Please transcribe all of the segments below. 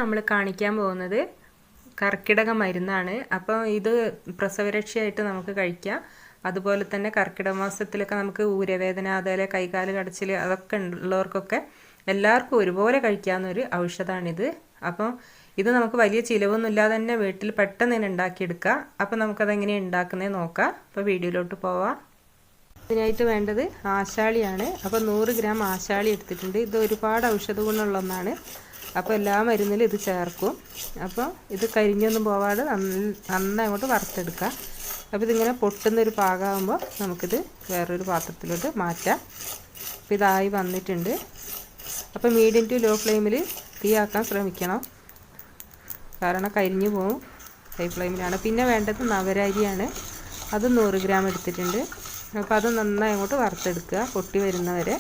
നമ്മൾ കാണിക്കാൻ പോകുന്നത് കർക്കിടക മരുന്നാണ്. അപ്പോൾ ഇത് പ്രസവരക്ഷയായിട്ട് നമുക്ക് കഴിക്കാം. അതുപോലെ തന്നെ കർക്കിടക മാസത്തിലൊക്കെ നമുക്ക് ഊരവേദന, അതുപോലെ കൈകാല് കടച്ചിൽ അതൊക്കെ ഉള്ളവർക്കൊക്കെ എല്ലാവർക്കും ഒരുപോലെ കഴിക്കാവുന്നൊരു ഔഷധമാണിത്. അപ്പോൾ ഇത് നമുക്ക് വലിയ ചിലവൊന്നുമില്ലാതെ തന്നെ വീട്ടിൽ പെട്ടെന്ന് തന്നെ ഉണ്ടാക്കിയെടുക്കാം. അപ്പോൾ നമുക്കതെങ്ങനെയാണ് ഉണ്ടാക്കുന്നത് നോക്കാം. അപ്പോൾ വീഡിയോയിലോട്ട് പോവാം. ഇതിനായിട്ട് വേണ്ടത് ആശാളിയാണ്. അപ്പോൾ 100 ഗ്രാം ആശാളി എടുത്തിട്ടുണ്ട്. ഇത് ഒരുപാട് ഔഷധ ഗുണമുള്ള ഒന്നാണ്. അപ്പോൾ എല്ലാ മരുന്നിലും ഇത് ചേർക്കും. അപ്പോൾ ഇത് കരിഞ്ഞൊന്നും പോവാതെ നന്നായി അങ്ങോട്ട് വറുത്തെടുക്കുക. അപ്പോൾ ഇതിങ്ങനെ പൊട്ടുന്നൊരു പാകമാകുമ്പോൾ നമുക്കിത് വേറൊരു പാത്രത്തിലോട്ട് മാറ്റാം. അപ്പോൾ ഇതായി വന്നിട്ടുണ്ട്. അപ്പോൾ മീഡിയം ടു ലോ ഫ്ലെയിമിൽ തീയാക്കാൻ ശ്രമിക്കണം, കാരണം കരിഞ്ഞു പോകും. ഹൈ ഫ്ലെയിമിലാണ്. പിന്നെ വേണ്ടത് നവരരിയാണ്. അത് 100 ഗ്രാം എടുത്തിട്ടുണ്ട്. അപ്പോൾ അത് നന്നായി അങ്ങോട്ട് വറുത്തെടുക്കുക, പൊട്ടി വരുന്നവരെ.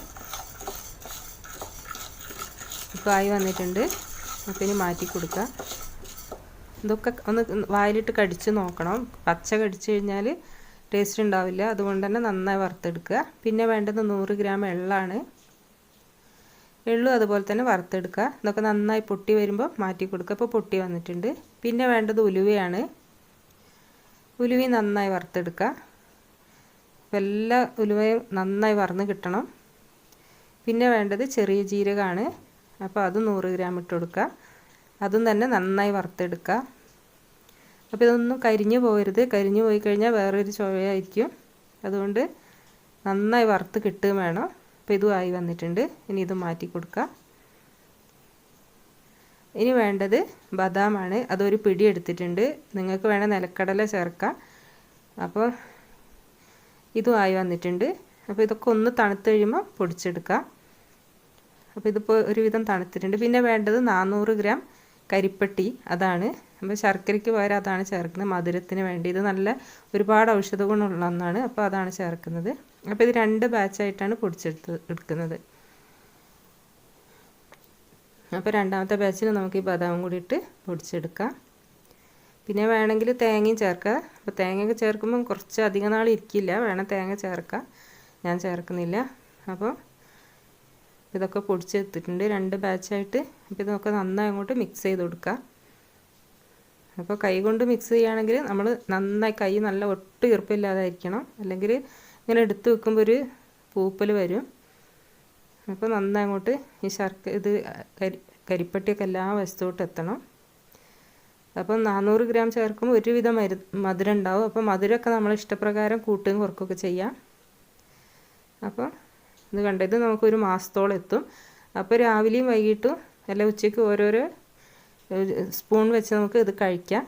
ഇപ്പോൾ ആയി വന്നിട്ടുണ്ട്. അപ്പോൾ ഇനി മാറ്റി കൊടുക്കുക. ഇതൊക്കെ ഒന്ന് വായിലിട്ട് കടിച്ച് നോക്കണം. പച്ച കടിച്ചു കഴിഞ്ഞാൽ ടേസ്റ്റ് ഉണ്ടാവില്ല. അതുകൊണ്ട് തന്നെ നന്നായി വറുത്തെടുക്കുക. പിന്നെ വേണ്ടത് 100 ഗ്രാം എള്ളാണ്. എള്ളും അതുപോലെ തന്നെ വറുത്തെടുക്കുക. ഇതൊക്കെ നന്നായി പൊട്ടി വരുമ്പോൾ മാറ്റി കൊടുക്കുക. അപ്പോൾ പൊട്ടി വന്നിട്ടുണ്ട്. പിന്നെ വേണ്ടത് ഉലുവയാണ്. ഉലുവ നന്നായി വറുത്തെടുക്കുക. അപ്പോൾ എല്ലാ ഉലുവയും നന്നായി വറന്ന് കിട്ടണം. പിന്നെ വേണ്ടത് ചെറിയ ജീരകമാണ്. അപ്പോൾ അത് 100 ഗ്രാം ഇട്ട് കൊടുക്കുക. അതും തന്നെ നന്നായി വറുത്തെടുക്കുക. അപ്പോൾ ഇതൊന്നും കരിഞ്ഞു പോകരുത്. കരിഞ്ഞു പോയി കഴിഞ്ഞാൽ വേറൊരു ചുവയായിരിക്കും. അതുകൊണ്ട് നന്നായി വറുത്ത് കിട്ടുകയും വേണം. അപ്പോൾ ഇതും ആയി വന്നിട്ടുണ്ട്. ഇനി ഇത് മാറ്റി കൊടുക്കുക. ഇനി വേണ്ടത് ബദാമാണ്. അതൊരു പിടി എടുത്തിട്ടുണ്ട്. നിങ്ങൾക്ക് വേണേൽ നിലക്കടല ചേർക്കാം. അപ്പോൾ ഇതും ആയി വന്നിട്ടുണ്ട്. അപ്പോൾ ഇതൊക്കെ ഒന്ന് തണുത്ത് കഴിയുമ്പോൾ പൊടിച്ചെടുക്കാം. അപ്പോൾ ഇതിപ്പോൾ ഒരുവിധം തണുത്തിട്ടുണ്ട്. പിന്നെ വേണ്ടത് 400 ഗ്രാം കരിപ്പട്ടി, അതാണ്. അപ്പോൾ ശർക്കരയ്ക്ക് പകരം അതാണ് ചേർക്കുന്നത്, മധുരത്തിന് വേണ്ടി. ഇത് നല്ല ഒരുപാട് ഔഷധ ഗുണമുള്ള ഒന്നാണ്. അപ്പോൾ അതാണ് ചേർക്കുന്നത്. അപ്പോൾ ഇത് 2 ബാച്ചായിട്ടാണ് എടുക്കുന്നത്. അപ്പോൾ രണ്ടാമത്തെ ബാച്ചിൽ നമുക്ക് ഈ ബദാമും കൂടി ഇട്ട് പൊടിച്ചെടുക്കാം. പിന്നെ വേണമെങ്കിൽ തേങ്ങയും ചേർക്കുക. അപ്പോൾ തേങ്ങയൊക്കെ ചേർക്കുമ്പോൾ കുറച്ച് അധികം നാൾ ഇരിക്കില്ല. വേണം തേങ്ങ ചേർക്കാം. ഞാൻ ചേർക്കുന്നില്ല. അപ്പോൾ ഇതൊക്കെ പൊടിച്ചെടുത്തിട്ടുണ്ട് 2 ബാച്ചായിട്ട്. അപ്പോൾ ഇതൊക്കെ നന്നായി അങ്ങോട്ട് മിക്സ് ചെയ്ത് കൊടുക്കുക. അപ്പോൾ കൈ കൊണ്ട് മിക്സ് ചെയ്യുകയാണെങ്കിൽ നമ്മൾ നന്നായി കൈ നല്ല ഒട്ടും ഈർപ്പമില്ലാതായിരിക്കണം. അല്ലെങ്കിൽ ഇങ്ങനെ എടുത്ത് വെക്കുമ്പോൾ ഒരു പൂപ്പൽ വരും. അപ്പോൾ നന്നായി അങ്ങോട്ട് ഈ കരിപ്പട്ടിയൊക്കെ എല്ലാ വശത്തോട്ട് എത്തണം. അപ്പം 400 ഗ്രാം ചേർക്കുമ്പോൾ ഒരുവിധം മധുരം ഉണ്ടാവും. അപ്പോൾ മധുരമൊക്കെ നമ്മൾ ഇഷ്ടപ്രകാരം കൂട്ടുകയും കുറക്കുകയൊക്കെ ചെയ്യാം. അപ്പോൾ ഇത് കണ്ടത് ഇത് നമുക്കൊരു മാസത്തോളം എത്തും. അപ്പോൾ രാവിലെയും വൈകിട്ടും അല്ല ഉച്ചയ്ക്ക് ഓരോരോ സ്പൂൺ വെച്ച് നമുക്ക് ഇത് കഴിക്കാം.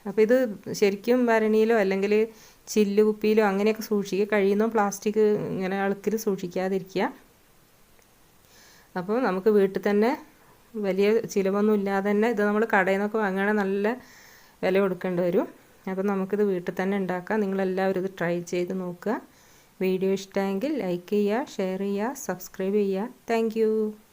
അപ്പോൾ ഇത് ശരിക്കും ഭരണിയിലോ അല്ലെങ്കിൽ ചില്ല് കുപ്പിയിലോ അങ്ങനെയൊക്കെ സൂക്ഷിക്കുക. കഴിയുന്നോ പ്ലാസ്റ്റിക് ഇങ്ങനെ അളുക്കിൽ സൂക്ഷിക്കാതിരിക്കുക. അപ്പോൾ നമുക്ക് വീട്ടിൽ തന്നെ വലിയ ചിലവൊന്നും ഇല്ലാതെ തന്നെ ഇത് നമ്മൾ കടയിൽ നിന്നൊക്കെ വാങ്ങുകയാണെങ്കിൽ നല്ല വില കൊടുക്കേണ്ടി വരും. അപ്പോൾ നമുക്കിത് വീട്ടിൽ തന്നെ ഉണ്ടാക്കാം. നിങ്ങളെല്ലാവരും ഇത് ട്രൈ ചെയ്ത് നോക്കുക. വീഡിയോ ഇഷ്ടമെങ്കിൽ ലൈക്ക് ചെയ്യുക, ഷെയർ ചെയ്യുക, സബ്സ്ക്രൈബ് ചെയ്യുക. താങ്ക്